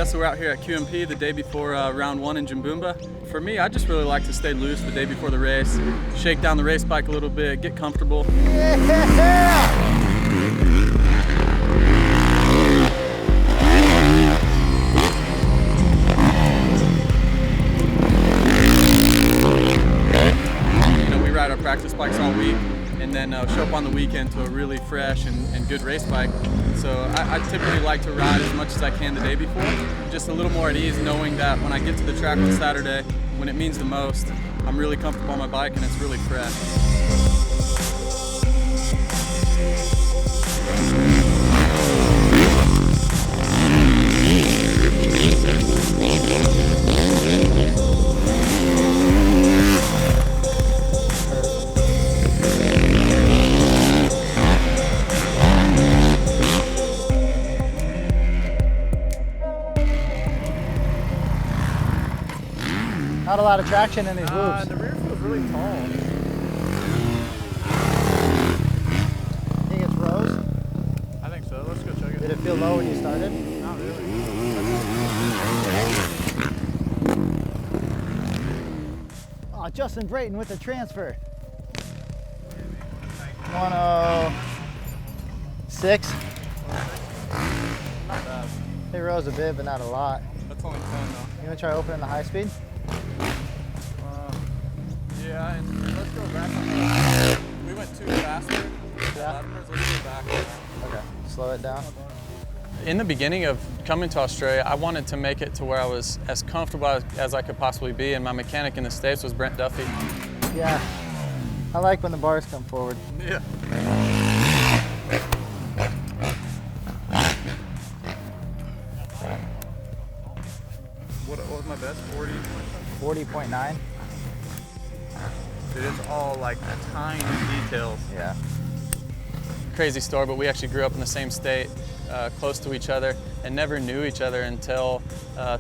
so we're out here at QMP the day before round 1 in Jimboomba. For me, I just really like to stay loose the day before the race, shake down the race bike a little bit, get comfortable. Yeah! Our practice bikes all week and then show up on the weekend to a really fresh and good race bike. So I typically like to ride as much as I can the day before, just a little more at ease, knowing that when I get to the track on Saturday, when it means the most, I'm really comfortable on my bike and it's really fresh. Not a lot of traction in these loops. The rear feels really tall. I think it's rose. I think so. Let's go check it. Did it feel low when you started? Not really. Oh, Justin Brayton with the transfer. 106. Not bad. It rose a bit, but not a lot. That's only 10 though. You want to try opening the high speed? Yeah, and let's go back on the, we went too fast there. Yeah. Let's go back. Okay, slow it down. In the beginning of coming to Australia, I wanted to make it to where I was as comfortable as I could possibly be, and my mechanic in the States was Brent Duffy. Yeah, I like when the bars come forward. Yeah. What was my best? 40? 40.9. Dude, it's all like tiny details. Yeah. Crazy story, but we actually grew up in the same state, close to each other, and never knew each other until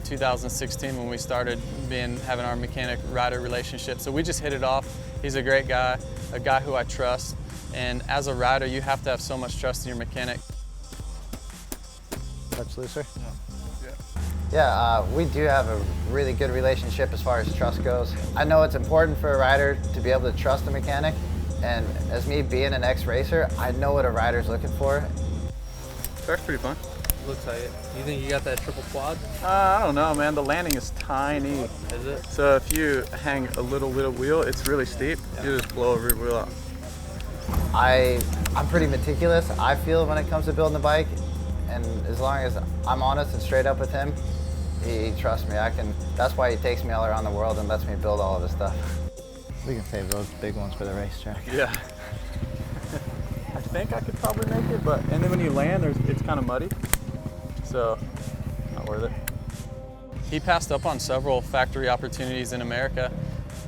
2016 when we started having our mechanic-rider relationship. So we just hit it off. He's a great guy, a guy who I trust, and as a rider, you have to have so much trust in your mechanic. Touch looser? Yeah. Yeah, we do have a really good relationship as far as trust goes. I know it's important for a rider to be able to trust a mechanic, and as me being an ex-racer, I know what a rider's looking for. Track's pretty fun. Looks like it. You think you got that triple quad? I don't know, man. The landing is tiny. Is it? So if you hang a little wheel, it's really steep. Yeah. You just blow over your wheel out. I'm pretty meticulous, I feel, when it comes to building the bike, and as long as I'm honest and straight up with him, he trusts me. That's why he takes me all around the world and lets me build all of his stuff. We can save those big ones for the racetrack. Yeah. I think I could probably make it, and then when you land, it's kind of muddy, so not worth it. He passed up on several factory opportunities in America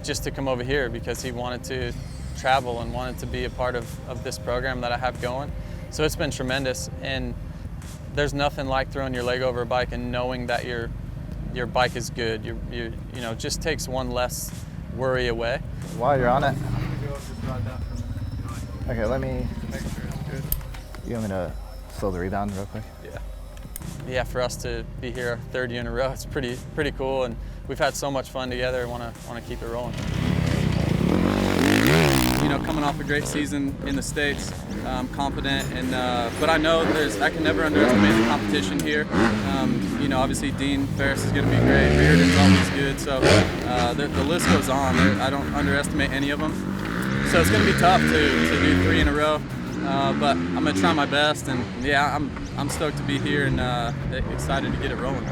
just to come over here because he wanted to travel and wanted to be a part of this program that I have going. So it's been tremendous, and there's nothing like throwing your leg over a bike and knowing that your bike is good. You know, just takes one less worry away. While you're on it. I'm gonna go just ride that for a minute. Okay, let me. Make sure it's good. You want me to slow the rebound real quick? Yeah. Yeah, for us to be here our third year in a row, it's pretty cool, and we've had so much fun together. Want to keep it rolling. You know, coming off a great season in the States, I'm confident, and but I know I can never underestimate the competition here. You know, obviously Dean Ferris is going to be great. Reardon's always good, so the list goes on. I don't underestimate any of them. So it's going to be tough to do 3 in a row, but I'm going to try my best, and yeah, I'm stoked to be here and excited to get it rolling.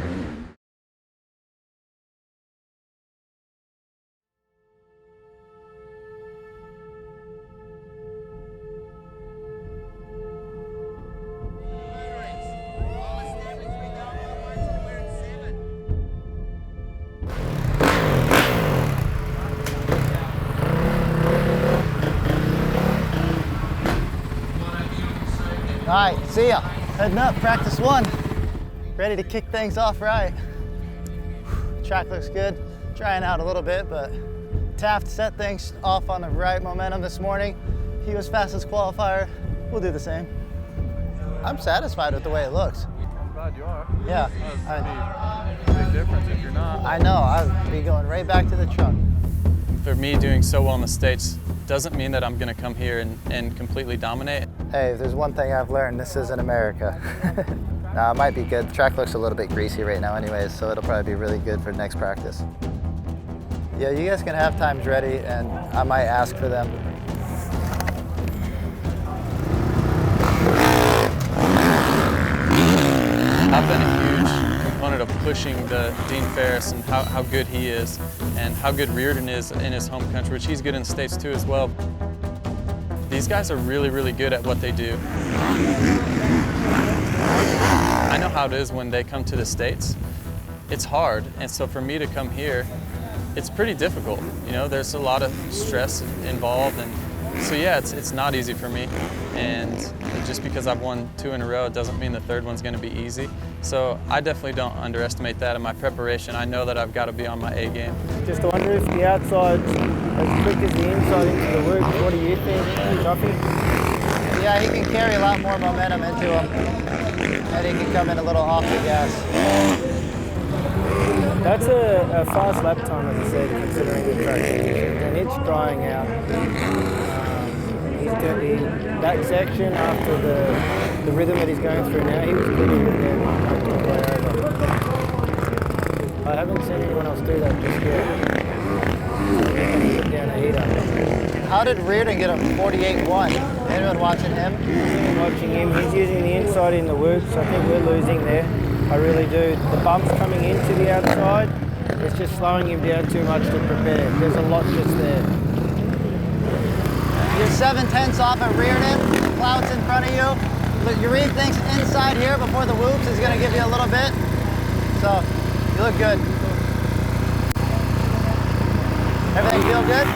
All right, see ya. Heading up, practice 1. Ready to kick things off right. Track looks good. Trying out a little bit, but Taft set things off on the right momentum this morning. He was fastest qualifier. We'll do the same. I'm satisfied with the way it looks. I'm glad you are. Yeah. That was pretty difference if you're not. I know, I'd be going right back to the truck. For me, doing so well in the States doesn't mean that I'm going to come here and completely dominate. Hey, if there's one thing I've learned, this isn't America. Nah, it might be good. The track looks a little bit greasy right now anyways, so it'll probably be really good for next practice. Yeah, you guys can have times ready, and I might ask for them. I've been a huge component of pushing the Dean Ferris and how good he is and how good Reardon is in his home country, which he's good in the States too as well. These guys are really, really good at what they do. I know how it is when they come to the States. It's hard, and so for me to come here, it's pretty difficult. You know, there's a lot of stress involved, and so yeah, it's not easy for me. And just because I've won 2 in a row, it doesn't mean the third one's going to be easy. So I definitely don't underestimate that in my preparation. I know that I've got to be on my A game. Just wonder if the outside's as quick as the inside into the work. What do you think, Duffy? Yeah, he can carry a lot more momentum into him, and he can come in a little off the gas. That's a fast lap time, as I said, considering the track, and it's drying out. That section after the rhythm that he's going through now, he was pretty good there way over. I haven't seen anyone else do that just yet. Put down a heater. How did Reardon get a 48-1? Anyone watching him? Watching him, he's using the inside in the works. I think we're losing there. I really do. The bumps coming into the outside, it's just slowing him down too much to prepare. There's a lot just there. You're 7/10 off at Reardon. Clouds in front of you. But you read things inside here before the whoops is going to give you a little bit. So you look good. Everything feel good?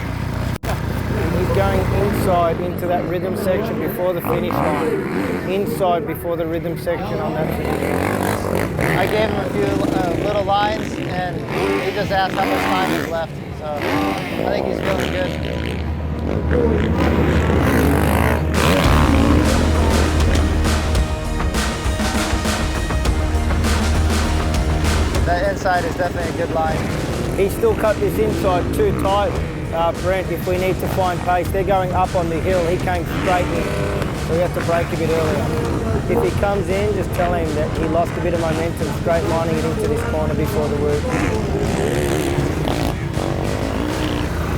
He's going inside into that rhythm section before the finish line. Inside before the rhythm section on that finish line. I gave him a few little lines, and he just asked how much time is left. So I think he's feeling good. That inside is definitely a good line. He still cut this inside too tight, Brent, if we need to find pace. They're going up on the hill. He came straight in, so we have to brake a bit earlier. If he comes in, just tell him that he lost a bit of momentum, straight lining it into this corner before the work.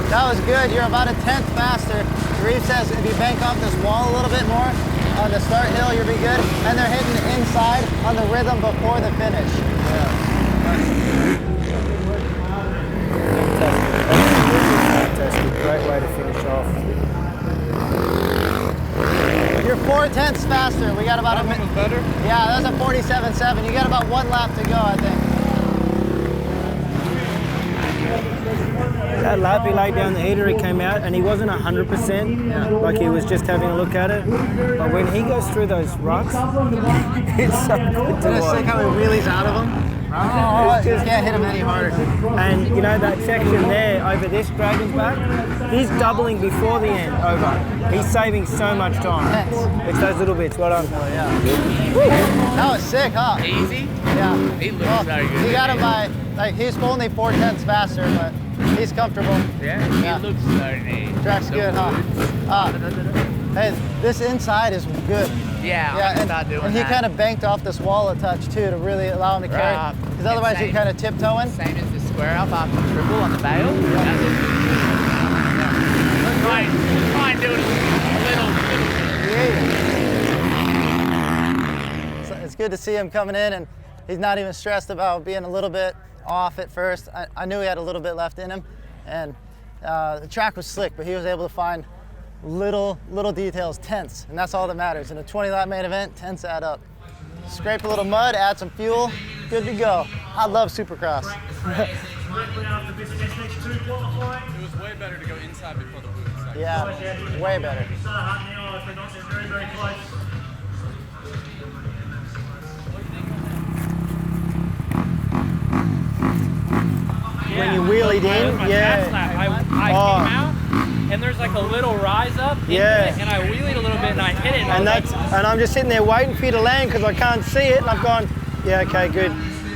That was good. You're about a 10th faster. Reeve says if you bank off this wall a little bit more on the start hill, you'll be good. And they're hitting the inside on the rhythm before the finish. Fantastic. Great way to finish off. You're 4/10 faster. We got about a minute. Better? Yeah, that's a 47.7. You got about 1 lap to go, I think. That lap, he laid down the heater, he came out, and he wasn't 100%, like he was just having a look at it. But when he goes through those ruts, it's so good to Just watch. see how he wheelies out of them. Oh, you just can't hit him any harder. And you know that section there, over this dragon's back, he's doubling before the end, over. He's saving so much time. It's those little bits, well done. Oh, yeah. That was sick, huh? Easy? Yeah. He looks very good. He got him by, like, he's only 4/10 faster, but he's comfortable. Yeah, Yeah. he looks very neat. Track's good, huh? Hey, this inside is good. Yeah, Yeah, I can start doing and he that. kind of banked off this wall a touch too to really allow him to carry. Right. Because otherwise you're Same. kind of tiptoeing. Same as the square up after the triple on the bail. Try and do it a little. So it's good to see him coming in, and he's not even stressed about being a little bit off at first. I knew he had a little bit left in him, and the track was slick, but he was able to find little details, tenths, and that's all that matters. In a 20-lap main event, tenths add up. Scrape a little mud, add some fuel, good to go. I love Supercross. It was way better to go inside before the whoops. Yeah, way better. When you wheelied in, yeah. I came out, and there's like a little rise up, Yeah. and I wheelied a little bit, and I hit it. And I'm just sitting there waiting for you to land because I can't see it, and I've gone, yeah, okay, good.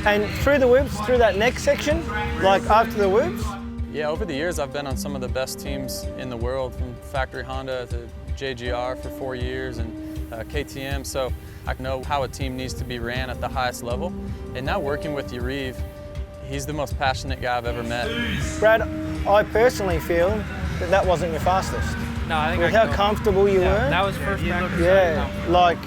And through the whoops, through that next section, like after the whoops? Yeah, over the years I've been on some of the best teams in the world, from Factory Honda to JGR for 4 years and KTM, so I know how a team needs to be ran at the highest level. And now working with Yariv, he's the most passionate guy I've ever met. Brad, I personally feel that that wasn't your fastest. No, I think With how comfortable you were. That was first practice. Yeah, like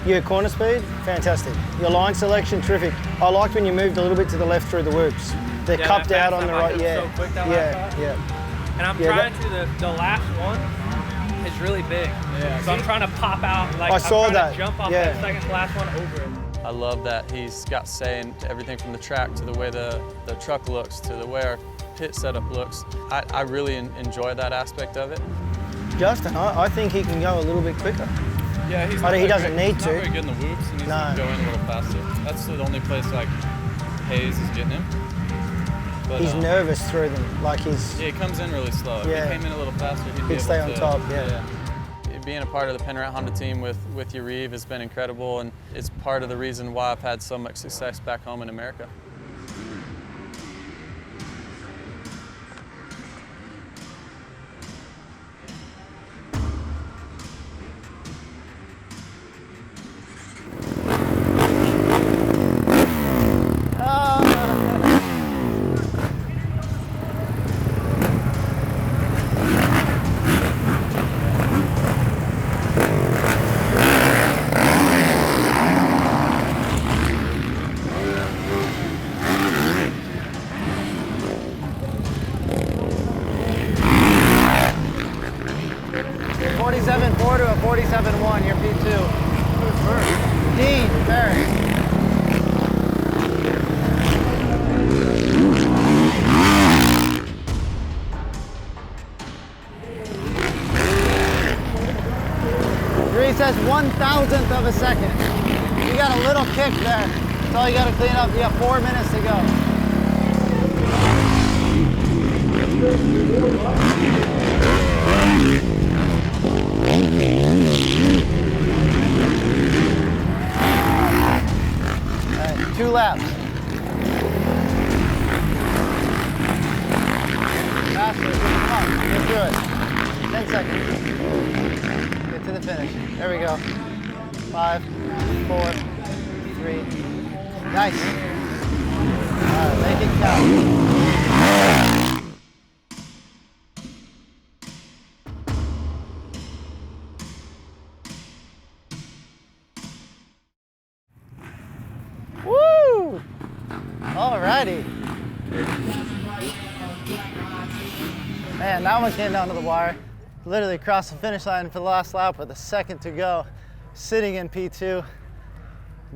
your corner speed, fantastic. Your line selection, terrific. I liked when you moved a little bit to the left through the whoops. They're cupped that out on the right, so quick that last yeah. And I'm Yeah, trying to, the last one is really big. Yeah. So I'm trying to pop out, like I saw I'm trying that. to jump off Yeah. that second to last one over it. I love that he's got say in everything from the track to the way the truck looks to the way our pit setup looks. I really enjoy that aspect of it. Justin, I think he can go a little bit quicker. Yeah, he doesn't need to. He's not very good in the whoops, and he's No. going a little faster. That's the only place like Hayes is getting him. But, He's nervous through them, like he's... Yeah, he comes in really slow. If Yeah. he came in a little faster, he'd be He'd able stay on to, top, yeah. Being a part of the Penrite Honda team with Yariv has been incredible, and it's part of the reason why I've had so much success back home in America. To a 47.1, you're P2. Who's first? Dean Ferris. Three says 1,000th of a second. You got a little kick there. That's all you got to clean up. You got 4 minutes to go. Right, 2 laps. Faster, come on, get through it. 10 seconds. Get to the finish. There we go. 5, 4, 3. Nice. All right, make it count. Woo! Alrighty. Man, that one's getting down to the wire. Literally crossed the finish line for the last lap with a second to go. Sitting in P2.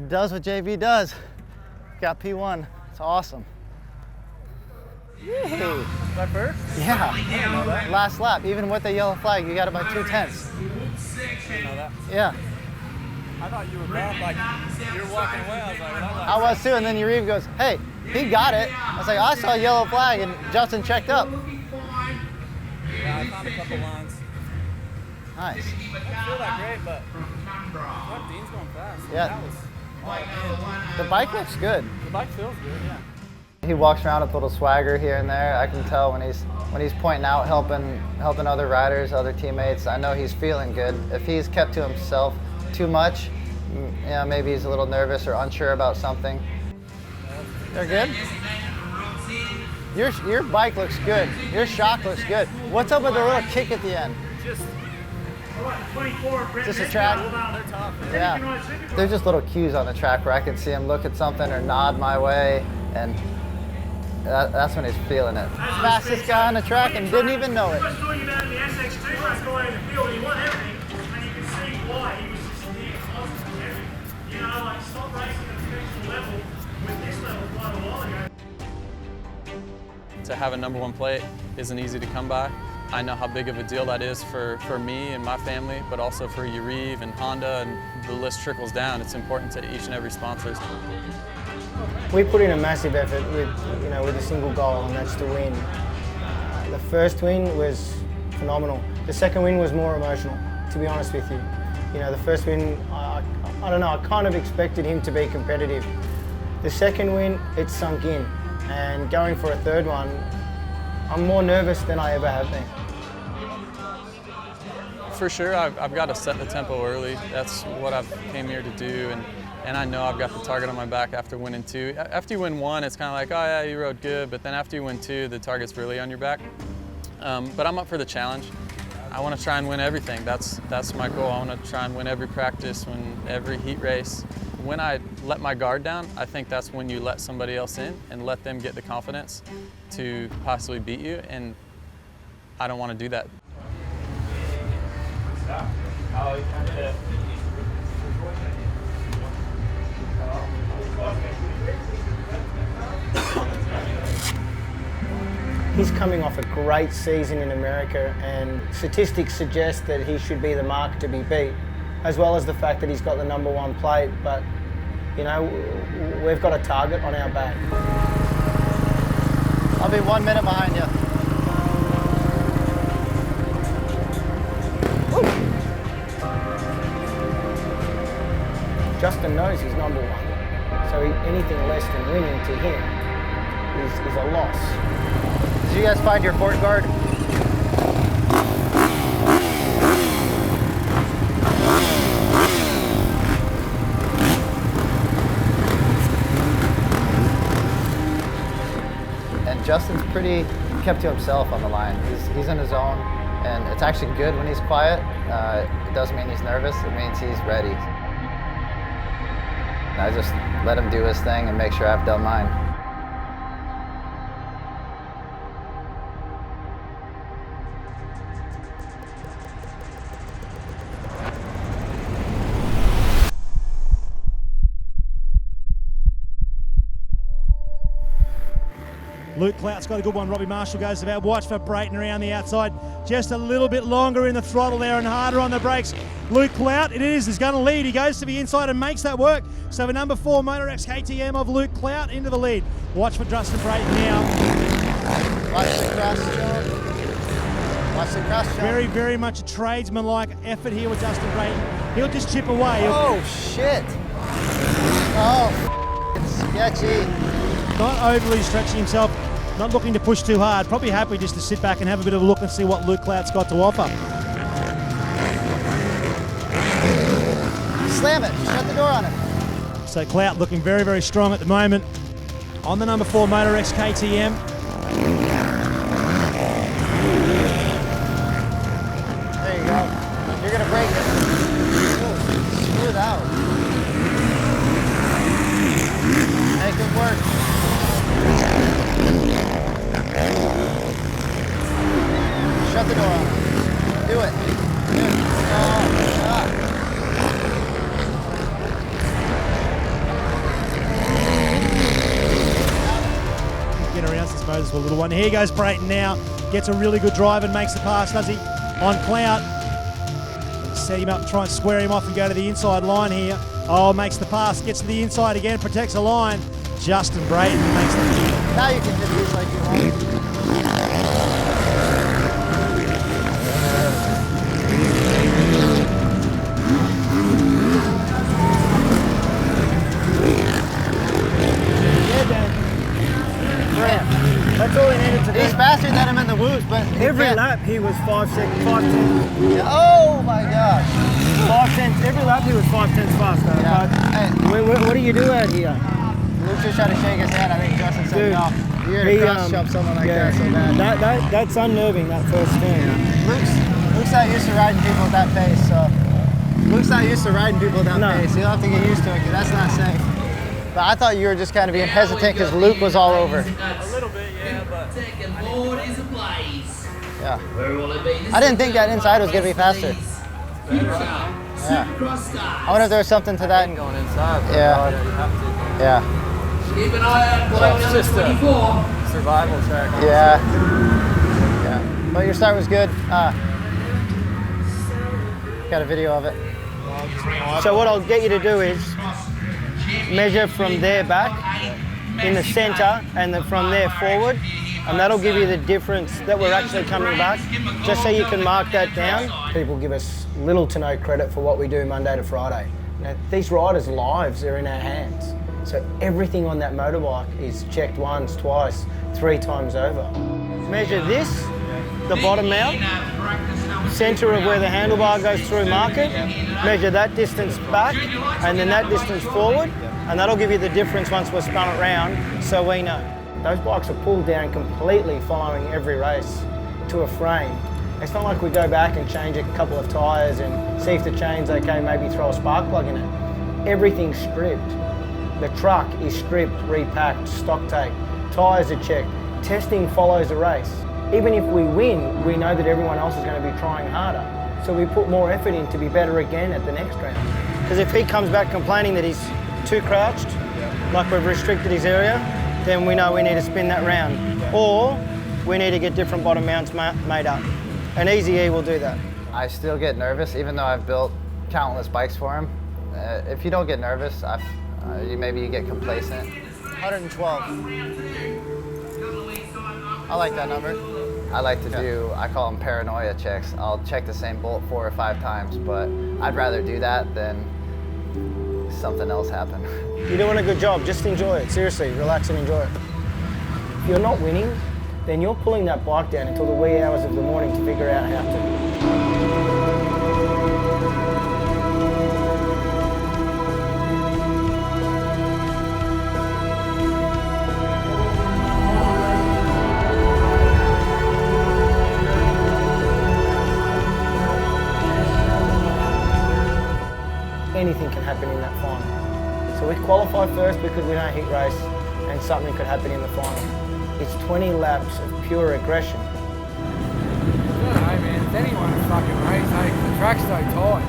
Does what JB does. Got P1. It's awesome. Yay. My first? Yeah. Last lap, even with the yellow flag, you got it by 2/10. Didn't know that. Yeah. I thought you were gone, like you were walking away. I was like, I was too, and then Yariv goes, hey, he got it. I was like, I saw a yellow flag, and Justin checked up. yeah, I found a couple lines. Nice. I feel that great, but what, Dean's going fast. Yeah. That was all in. The bike looks good. The bike feels good, yeah. He walks around with a little swagger here and there. I can tell when he's pointing out, helping other riders, other teammates. I know he's feeling good. If he's kept to himself too much, you know, maybe he's a little nervous or unsure about something. They're good? Your bike looks good. Your shock looks good. What's up with the little kick at the end? Just a track? Yeah. There's just little cues on the track where I can see him look at something or nod my way, and that's when he's feeling it. Fastest guy on the track and didn't even know it. To have a #1 plate isn't easy to come by. I know how big of a deal that is for me and my family, but also for Yariv and Honda, and the list trickles down. It's important to each and every sponsor. We put in a massive effort with a single goal, and that's to win. The first win was phenomenal. The second win was more emotional, to be honest with you. You know, the first win, I don't know, I kind of expected him to be competitive. The second win, it sunk in. And going for a third one, I'm more nervous than I ever have been. For sure, I've got to set the tempo early. That's what I've came here to do, and I know I've got the target on my back after winning 2. After you win 1, it's kind of like, oh yeah, you rode good, but then after you win 2, the target's really on your back. But I'm up for the challenge. I want to try and win everything. That's my goal. I want to try and win every practice, win every heat race. When I let my guard down, I think that's when you let somebody else in and let them get the confidence to possibly beat you, and I don't want to do that. He's coming off a great season in America, and statistics suggest that he should be the mark to be beat, as well as the fact that he's got the #1 plate. But, you know, we've got a target on our back. I'll be 1 minute behind you. Justin knows he's #1, so anything less than winning to him is a loss. Did you guys find your port guard? And Justin's pretty kept to himself on the line. He's in his zone, and it's actually good when he's quiet. It doesn't mean he's nervous, it means he's ready. I just let him do his thing and make sure I've done mine. Luke Clout's got a good one. Robbie Marshall goes about. Watch for Brayton around the outside. Just a little bit longer in the throttle there and harder on the brakes. Luke Clout, is going to lead. He goes to the inside and makes that work. So the #4 Motor X KTM of Luke Clout into the lead. Watch for Justin Brayton now. Watch the cross jump. Watch the cross jump. Very, very much a tradesman-like effort here with Justin Brayton. He'll just chip away. Oh, shit. Oh, it's sketchy. Not overly stretching himself, not looking to push too hard. Probably happy just to sit back and have a bit of a look and see what Luke Clout's got to offer. Slam it. Shut the door on it. So Clout looking very, very strong at the moment on the #4 Motor X KTM. There you go. You're going to break it. Oh, smooth out. Make it work. Shut the door on it. Do it. Get around this Moses for a little one. Here goes Brayton now. Gets a really good drive and makes the pass, does he? On Clout. Set him up, try and square him off and go to the inside line here. Oh, makes the pass, gets to the inside again, protects a line. Justin Brayton makes the... Now you can just use like you want. That's all he needed to do. He's faster than him in the woods, but Every lap he was 5 seconds, 5 tenths. Oh my gosh. 5 tenths. Every lap he was 5 tenths faster. Yeah. But what do you do out here? Luke just tried to shake his hand. I think Justin said Dude, no. You're going to cross jump someone like that so bad. That's unnerving, that first turn. Luke's not used to riding people at that pace, so Luke's not used to riding people at that pace. He'll have to get used to it because that's not safe. But I thought you were just kind of being hesitant because Luke was all over. A little bit, yeah, but... Yeah. I didn't think that inside was going to be faster. Yeah. I wonder if there was something to that. Going inside. Yeah. You have to. Yeah. Keep an eye out below number 24. Survival track. Yeah. Yeah. But your start was good. Got a video of it. So what I'll get you to do is measure from there back in the center and then from there forward, and that'll give you the difference that we're actually coming back, just so you can mark that down. People give us little to no credit for what we do Monday to Friday. Now, these riders' lives are in our hands. So everything on that motorbike is checked once, twice, 3 times over. Measure this, the bottom mount, center of where the handlebar goes through, mark it, measure that distance back and then that distance forward, and that'll give you the difference once we're spun it round, so we know. Those bikes are pulled down completely following every race to a frame. It's not like we go back and change a couple of tyres and see if the chain's okay, maybe throw a spark plug in it. Everything's stripped. The truck is stripped, repacked, stock take, tyres are checked. Testing follows the race. Even if we win, we know that everyone else is going to be trying harder. So we put more effort in to be better again at the next round. Because if he comes back complaining that he's too crouched, like we've restricted his area, then we know we need to spin that round. Or we need to get different bottom mounts made up. And Easy E will do that. I still get nervous, even though I've built countless bikes for him. If you don't get nervous, maybe you get complacent. 112. I like that number. I like to do, I call them paranoia checks. I'll check the same bolt 4 or 5 times, but I'd rather do that than something else happen. You're doing a good job, just enjoy it. Seriously, relax and enjoy it. If you're not winning, then you're pulling that bike down until the wee hours of the morning to figure out how to. Anything can happen in that final. So we qualify first because we don't heat race, and something could happen in the final. It's 20 laps of pure aggression. I don't know, man. It's anyone's fucking race, hey? The track's so tight.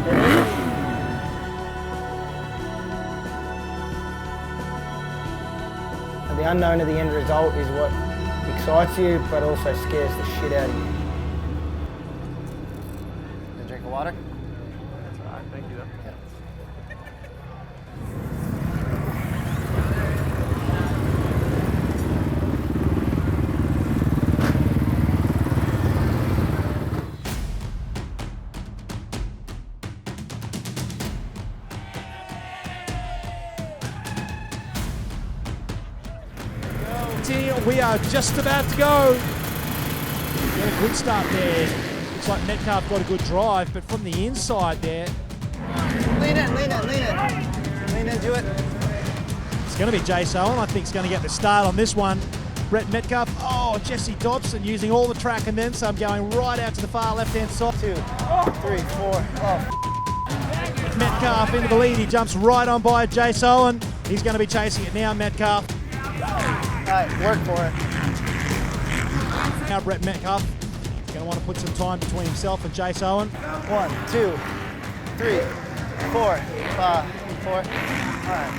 And the unknown of the end result is what excites you, but also scares the shit out of you. A drink of water? That's all right, thank you though. We are just about to go. Got a good start there. Looks like Metcalf got a good drive, but from the inside there. Lean in, lean in, lean in. Lean into it. It's going to be Jace Owen, I think, is going to get the start on this one. Brett Metcalf, oh, Jesse Dobson using all the track and then some, going right out to the far left-hand side. 2, 3, 4. Oh. Metcalf into the lead, he jumps right on by Jace Owen. He's going to be chasing it now, Metcalf. All right, work for it. Now Brett Metcalf is going to want to put some time between himself and Jace Owen. 1, 2, 3, 4, 5, 4. All right.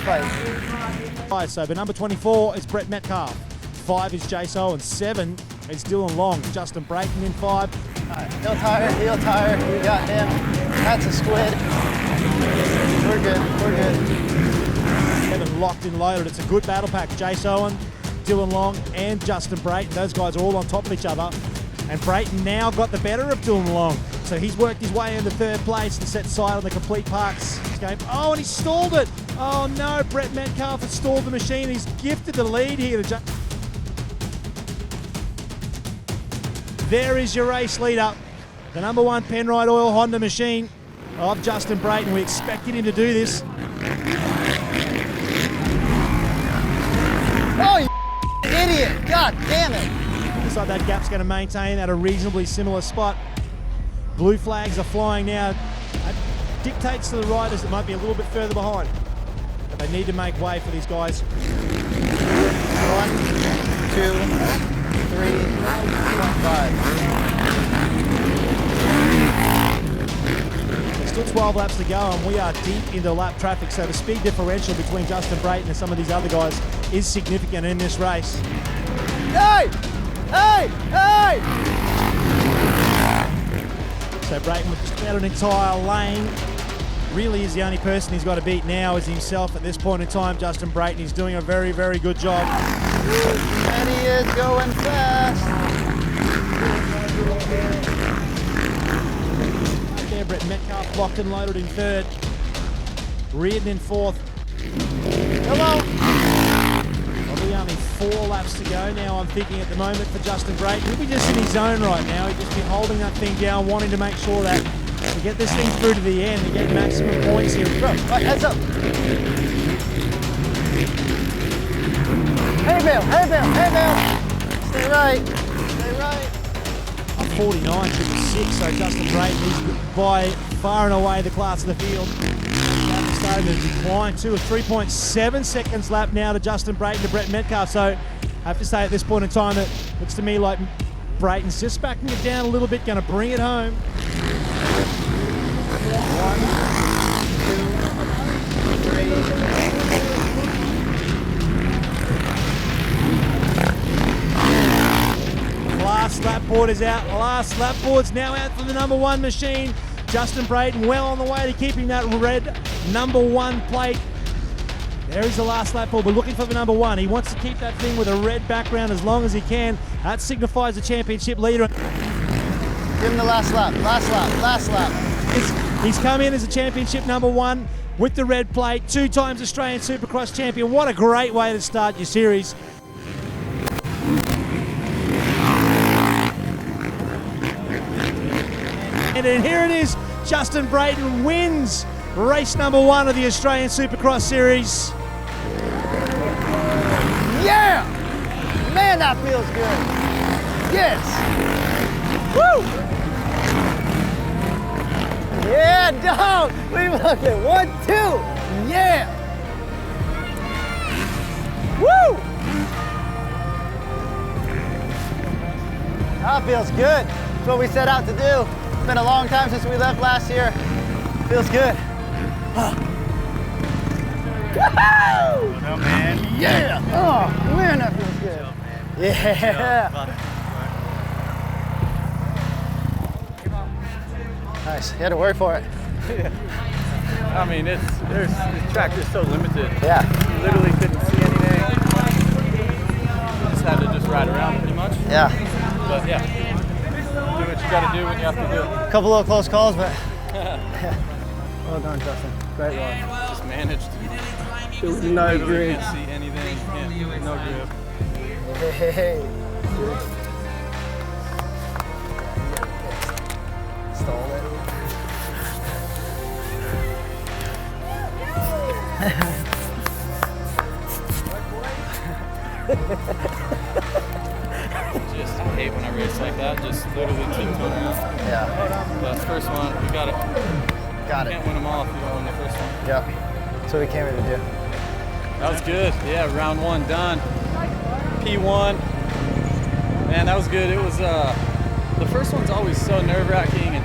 Fight. Right, so but number 24 is Brett Metcalf. 5 is Jace Owen. 7 is Dylan Long. Justin Brayton in 5. All right, heel tire. You got him. That's a squid. We're good, we're good. 7 locked and loaded. It's a good battle pack. Jace Owen, Dylan Long and Justin Brayton. Those guys are all on top of each other. And Brayton now got the better of Dylan Long. So he's worked his way into 3rd place and set sight on the complete parks game. Oh, and he stalled it. Oh no, Brett Metcalf has stalled the machine. He's gifted the lead here to There is your race leader. The number 1 Penrite Oil Honda machine of Justin Brayton. We expected him to do this. Oh, you idiot! God damn it! Looks like that gap's going to maintain at a reasonably similar spot. Blue flags are flying now. That dictates to the riders that might be a little bit further behind. But they need to make way for these guys. 1, 2, 3, 5. There's still 12 laps to go and we are deep into lap traffic, so the speed differential between Justin Brayton and some of these other guys is significant in this race. Hey! Hey! Hey! So Brayton with just about an entire lane. Really is the only person he's got to beat now is himself at this point in time. Justin Brayton is doing a very, very good job. And he is going fast. There, Brett Metcalf locked and loaded in 3rd. Reardon in 4th. Come on. Probably only 4 laps to go now, I'm thinking at the moment for Justin Brayton. He'll be just in his zone right now. He'll just be holding that thing down, wanting to make sure that we get this thing through to the end and get maximum points here. Right, heads up. Hey, Bill, hey, Bill, hey, Bill. Stay right, stay right. 49.56, so Justin Brayton is by far and away the class of the field. That's starting to decline too. A 3.7 seconds lap now to Justin Brayton to Brett Metcalf. So I have to say at this point in time, it looks to me like Brayton's just backing it down a little bit, going to bring it home. 1, 2, 3. Last lap board is out. Last lap board's now out for the number 1 machine. Justin Brayton well on the way to keeping that red number 1 plate. There is the last lap board. We're looking for the number 1. He wants to keep that thing with a red background as long as he can. That signifies the championship leader. Give him the last lap, last lap, last lap. He's come in as a championship number 1 with the red plate. 2 times Australian Supercross champion. What a great way to start your series. And here it is, Justin Brayton wins race number 1 of the Australian Supercross Series. Yeah! Man, that feels good. Yes! Woo! Yeah, dog! We look at 1, 2. Yeah! Woo! That feels good. That's what we set out to do. It's been a long time since we left last year. Feels good. Woohoo! What's up, man? Yeah! Oh, man, that feels good. Yeah! Nice. You had to work for it. I mean, the track is so limited. Yeah. You literally couldn't see anything. You just had to just ride around pretty much. Yeah. But yeah, do what you got to do when you have to do it. A couple little close calls, but well done, Justin. Great ride. Just managed. No Literally grip. can't see anything. No grip. Hey. Stalled it. Just hate when I race like that. Just literally tiptoe around. Yeah. But first one, you got it. Got You it. can't win them all if you don't win the first one. Yeah. That's what we came here to do. That was good. Yeah, round 1 done. P1. Man, that was good. It was the first one's always so nerve-wracking, and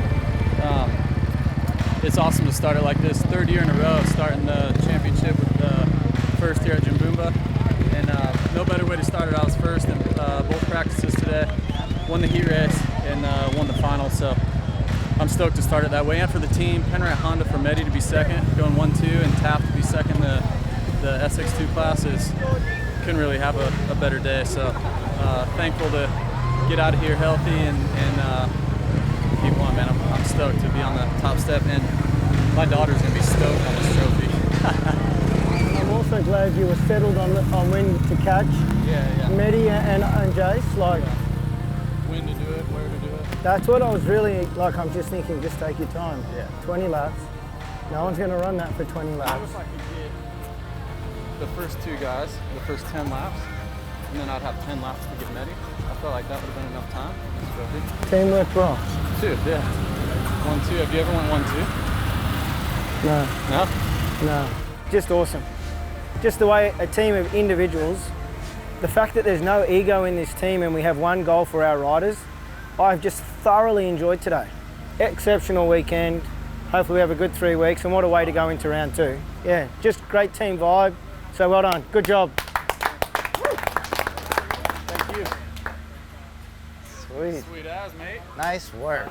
it's awesome to start it like this. 3rd year in a row, starting the championship with the first here at Jimboomba, and no better way to start it. I was first in both practices today. Won the heat race and won the final. So I'm stoked to start it that way. And for the team, Penrite Honda for Medi to be second, going 1-2, and Taft to be second. The SX2 classes couldn't really have a better day. So thankful to get out of here healthy and keep on, man. I'm stoked to be on the top step, and my daughter's gonna be stoked on this trophy. I'm also glad you were settled on when to catch. Yeah. Medi and Jace, like When to do it, where to do it. that's what I was really like. I'm just thinking, just take your time. Yeah. 20 laps. No one's going to run that for 20 I laps. wish I could get the first 2 guys, the first 10 laps, and then I'd have 10 laps to get Medi. I felt like that would have been enough time. Teamwork, bro. 2, yeah. 1-2. Have you ever went 1-2? No. No? No, just awesome. Just the way a team of individuals, the fact that there's no ego in this team and we have one goal for our riders, I've just thoroughly enjoyed today. Exceptional weekend. Hopefully we have a good 3 weeks, and what a way to go into round 2. Yeah, just great team vibe. So well done, good job. Thank you. Sweet. Sweet as, mate. Nice work.